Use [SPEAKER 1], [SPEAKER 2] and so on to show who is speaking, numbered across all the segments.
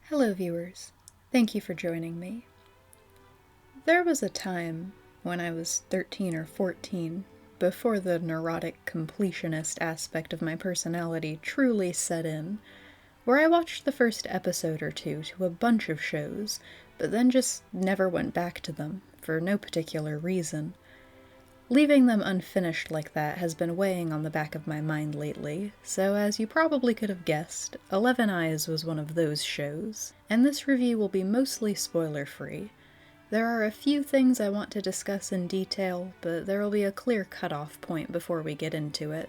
[SPEAKER 1] Hello viewers, thank you for joining me. There was a time when I was 13 or 14, before the neurotic completionist aspect of my personality truly set in, where I watched the first episode or two to a bunch of shows, but then just never went back to them, for no particular reason. Leaving them unfinished like that has been weighing on the back of my mind lately, so as you probably could have guessed, 11 Eyes was one of those shows, and this review will be mostly spoiler-free. There are a few things I want to discuss in detail, but there will be a clear cutoff point before we get into it.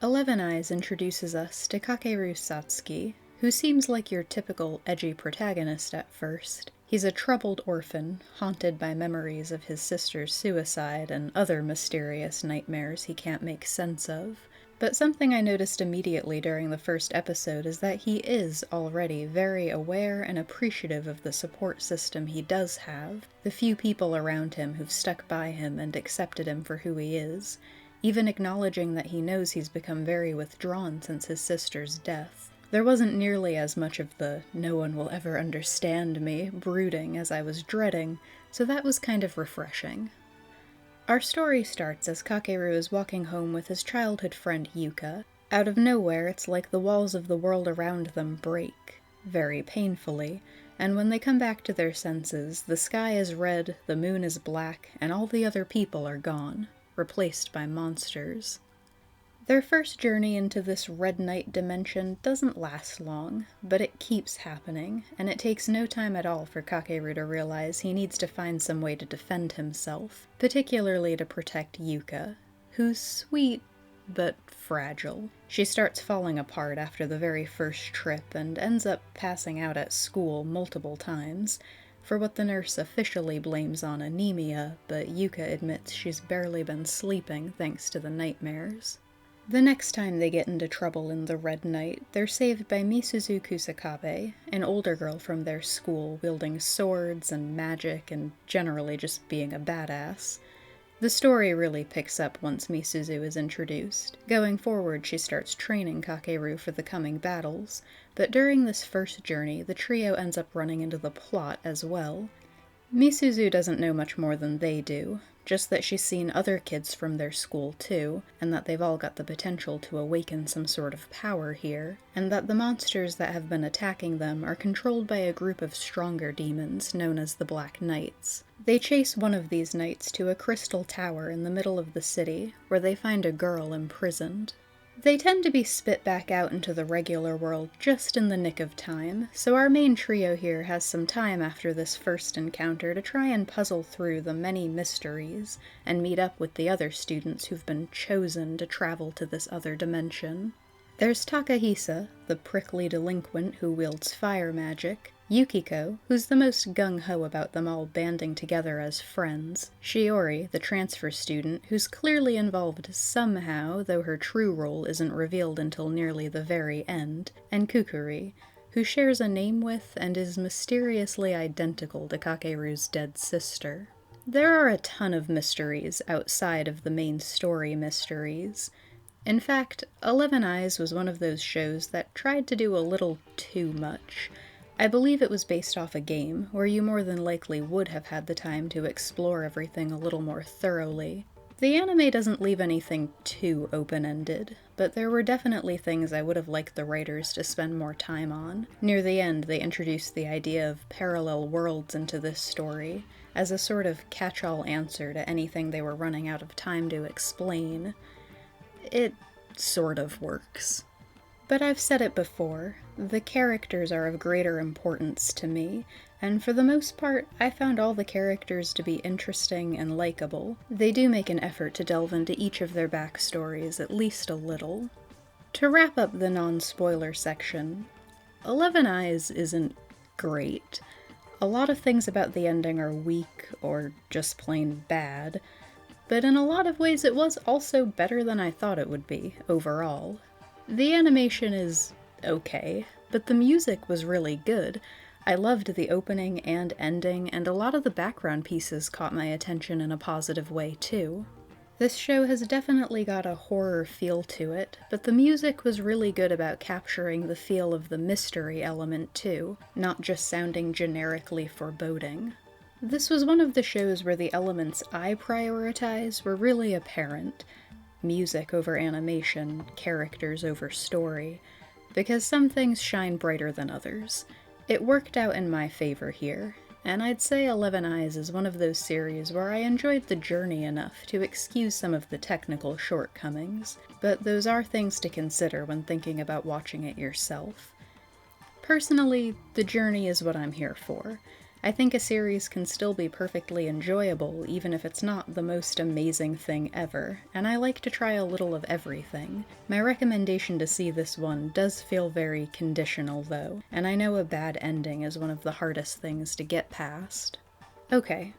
[SPEAKER 1] 11 Eyes introduces us to Kakeru Satsuki, who seems like your typical edgy protagonist at first. He's a troubled orphan, haunted by memories of his sister's suicide and other mysterious nightmares he can't make sense of. But something I noticed immediately during the first episode is that he is already very aware and appreciative of the support system he does have, the few people around him who've stuck by him and accepted him for who he is, even acknowledging that he knows he's become very withdrawn since his sister's death. There wasn't nearly as much of the "no one will ever understand me" brooding as I was dreading, so that was kind of refreshing. Our story starts as Kakeru is walking home with his childhood friend Yuka. Out of nowhere, it's like the walls of the world around them break, very painfully, and when they come back to their senses, the sky is red, the moon is black, and all the other people are gone, replaced by monsters. Their first journey into this red night dimension doesn't last long, but it keeps happening, and it takes no time at all for Kakeru to realize he needs to find some way to defend himself, particularly to protect Yuka, who's sweet, but fragile. She starts falling apart after the very first trip and ends up passing out at school multiple times, for what the nurse officially blames on anemia, but Yuka admits she's barely been sleeping thanks to the nightmares. The next time they get into trouble in the Red Night, they're saved by Misuzu Kusakabe, an older girl from their school wielding swords and magic and generally just being a badass. The story really picks up once Misuzu is introduced. Going forward, she starts training Kakeru for the coming battles, but during this first journey, the trio ends up running into the plot as well. Misuzu doesn't know much more than they do, just that she's seen other kids from their school too, and that they've all got the potential to awaken some sort of power here, and that the monsters that have been attacking them are controlled by a group of stronger demons known as the Black Knights. They chase one of these knights to a crystal tower in the middle of the city, where they find a girl imprisoned. They tend to be spit back out into the regular world just in the nick of time, so our main trio here has some time after this first encounter to try and puzzle through the many mysteries, and meet up with the other students who've been chosen to travel to this other dimension. There's Takahisa, the prickly delinquent who wields fire magic, Yukiko, who's the most gung-ho about them all banding together as friends, Shiori, the transfer student, who's clearly involved somehow, though her true role isn't revealed until nearly the very end, and Kukuri, who shares a name with and is mysteriously identical to Kakeru's dead sister. There are a ton of mysteries outside of the main story mysteries. In fact, 11 Eyes was one of those shows that tried to do a little too much. I believe it was based off a game, where you more than likely would have had the time to explore everything a little more thoroughly. The anime doesn't leave anything too open-ended, but there were definitely things I would have liked the writers to spend more time on. Near the end, they introduced the idea of parallel worlds into this story, as a sort of catch-all answer to anything they were running out of time to explain. It sort of works. But I've said it before, the characters are of greater importance to me, and for the most part, I found all the characters to be interesting and likable. They do make an effort to delve into each of their backstories at least a little. To wrap up the non-spoiler section, 11 Eyes isn't great. A lot of things about the ending are weak or just plain bad, but in a lot of ways it was also better than I thought it would be, overall. The animation is okay, but the music was really good. I loved the opening and ending, and a lot of the background pieces caught my attention in a positive way too. This show has definitely got a horror feel to it, but the music was really good about capturing the feel of the mystery element too, not just sounding generically foreboding. This was one of the shows where the elements I prioritize were really apparent. Music over animation, characters over story, because some things shine brighter than others. It worked out in my favor here, and I'd say 11 Eyes is one of those series where I enjoyed the journey enough to excuse some of the technical shortcomings, but those are things to consider when thinking about watching it yourself. Personally, the journey is what I'm here for. I think a series can still be perfectly enjoyable even if it's not the most amazing thing ever, and I like to try a little of everything. My recommendation to see this one does feel very conditional though, and I know a bad ending is one of the hardest things to get past. Okay,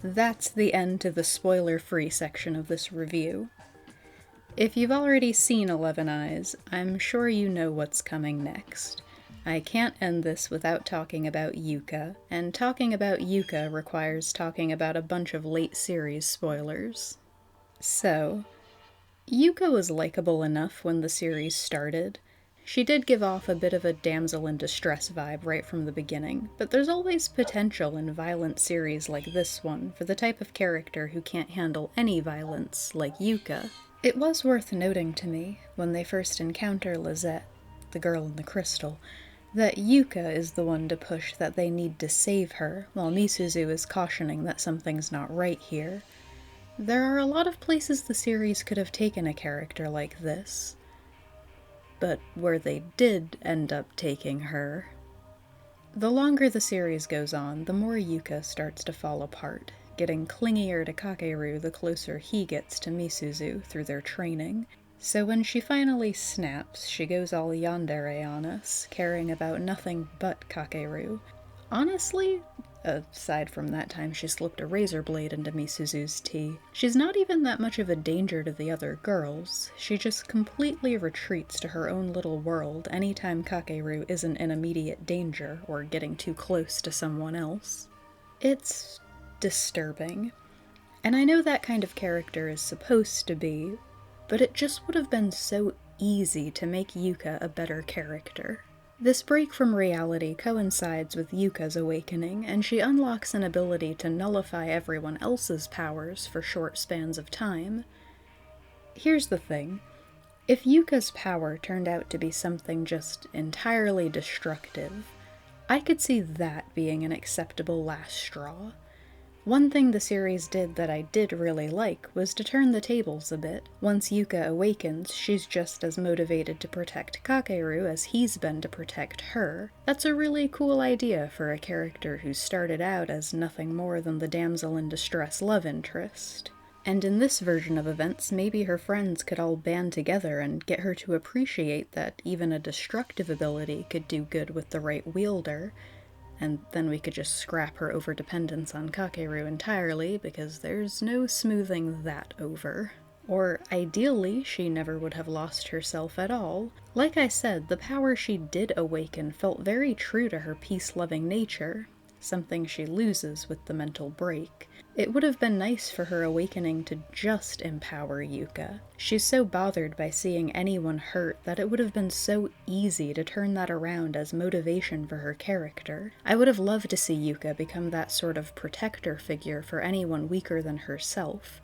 [SPEAKER 1] that's the end to the spoiler-free section of this review. If you've already seen 11 Eyes, I'm sure you know what's coming next. I can't end this without talking about Yuka, and talking about Yuka requires talking about a bunch of late series spoilers. So, Yuka was likable enough when the series started. She did give off a bit of a damsel in distress vibe right from the beginning, but there's always potential in violent series like this one for the type of character who can't handle any violence, like Yuka. It was worth noting to me, when they first encounter Lisette, the girl in the crystal, that Yuka is the one to push that they need to save her, while Misuzu is cautioning that something's not right here. There are a lot of places the series could have taken a character like this, but where they did end up taking her. The longer the series goes on, the more Yuka starts to fall apart, getting clingier to Kakeru the closer he gets to Misuzu through their training. So when she finally snaps, she goes all yandere on us, caring about nothing but Kakeru. Honestly, aside from that time she slipped a razor blade into Misuzu's tea, she's not even that much of a danger to the other girls. She just completely retreats to her own little world anytime Kakeru isn't in immediate danger or getting too close to someone else. It's disturbing. And I know that kind of character is supposed to be, but it just would have been so easy to make Yuka a better character. This break from reality coincides with Yuka's awakening, and she unlocks an ability to nullify everyone else's powers for short spans of time. Here's the thing. If Yuka's power turned out to be something just entirely destructive, I could see that being an acceptable last straw. One thing the series did that I did really like was to turn the tables a bit. Once Yuka awakens, she's just as motivated to protect Kakeru as he's been to protect her. That's a really cool idea for a character who started out as nothing more than the damsel in distress love interest. And in this version of events, maybe her friends could all band together and get her to appreciate that even a destructive ability could do good with the right wielder. And then we could just scrap her overdependence on Kakeru entirely, because there's no smoothing that over. Or, ideally, she never would have lost herself at all. Like I said, the power she did awaken felt very true to her peace-loving nature, something she loses with the mental break. It would have been nice for her awakening to just empower Yuka. She's so bothered by seeing anyone hurt that it would have been so easy to turn that around as motivation for her character. I would have loved to see Yuka become that sort of protector figure for anyone weaker than herself.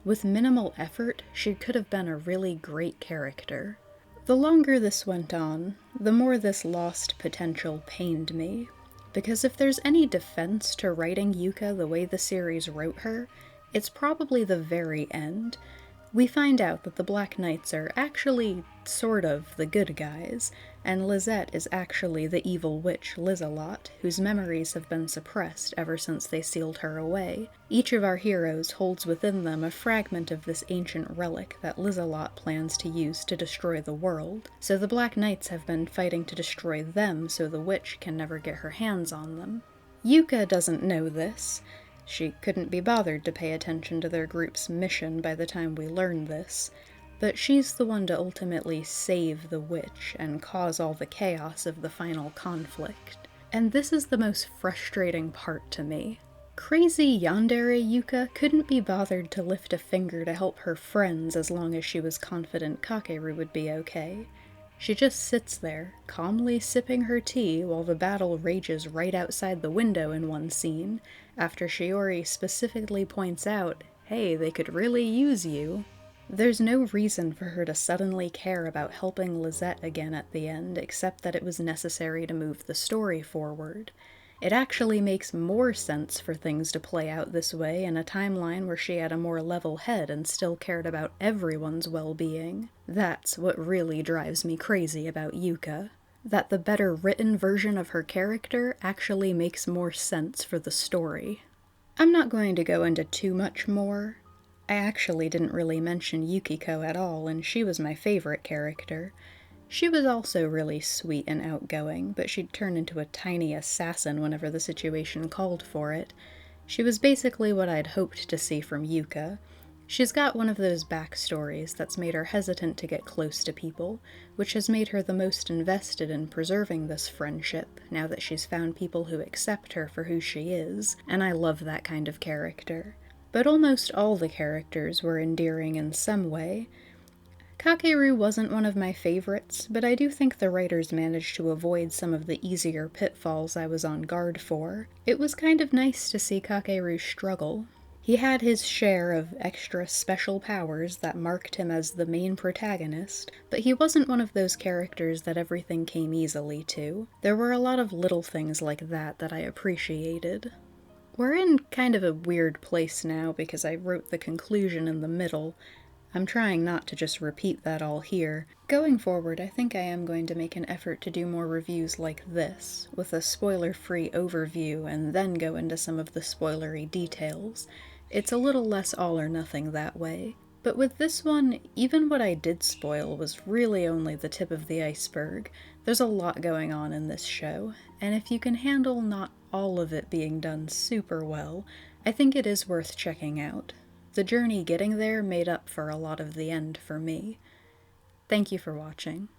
[SPEAKER 1] With minimal effort, she could have been a really great character. The longer this went on, the more this lost potential pained me. Because if there's any defense to writing Yuka the way the series wrote her, it's probably the very end. We find out that the Black Knights are actually sort of the good guys, and Lisette is actually the evil witch Lizelot, whose memories have been suppressed ever since they sealed her away. Each of our heroes holds within them a fragment of this ancient relic that Lizelot plans to use to destroy the world, so the Black Knights have been fighting to destroy them so the witch can never get her hands on them. Yuka doesn't know this. She couldn't be bothered to pay attention to their group's mission by the time we learn this, but she's the one to ultimately save the witch and cause all the chaos of the final conflict. And this is the most frustrating part to me. Crazy yandere Yuka couldn't be bothered to lift a finger to help her friends as long as she was confident Kakeru would be okay. She just sits there, calmly sipping her tea while the battle rages right outside the window in one scene, after Shiori specifically points out, hey, they could really use you. There's no reason for her to suddenly care about helping Lizette again at the end, except that it was necessary to move the story forward. It actually makes more sense for things to play out this way in a timeline where she had a more level head and still cared about everyone's well-being. That's what really drives me crazy about Yuka. That the better written version of her character actually makes more sense for the story. I'm not going to go into too much more. I actually didn't really mention Yukiko at all, and she was my favorite character. She was also really sweet and outgoing, but she'd turn into a tiny assassin whenever the situation called for it. She was basically what I'd hoped to see from Yuka. She's got one of those backstories that's made her hesitant to get close to people, which has made her the most invested in preserving this friendship, now that she's found people who accept her for who she is, and I love that kind of character. But almost all the characters were endearing in some way. Kakeru wasn't one of my favorites, but I do think the writers managed to avoid some of the easier pitfalls I was on guard for. It was kind of nice to see Kakeru struggle. He had his share of extra special powers that marked him as the main protagonist, but he wasn't one of those characters that everything came easily to. There were a lot of little things like that I appreciated. We're in kind of a weird place now because I wrote the conclusion in the middle. I'm trying not to just repeat that all here. Going forward, I think I am going to make an effort to do more reviews like this, with a spoiler-free overview and then go into some of the spoilery details. It's a little less all or nothing that way. But with this one, even what I did spoil was really only the tip of the iceberg. There's a lot going on in this show, and if you can handle not all of it being done super well, I think it is worth checking out. The journey getting there made up for a lot of the end for me. Thank you for watching.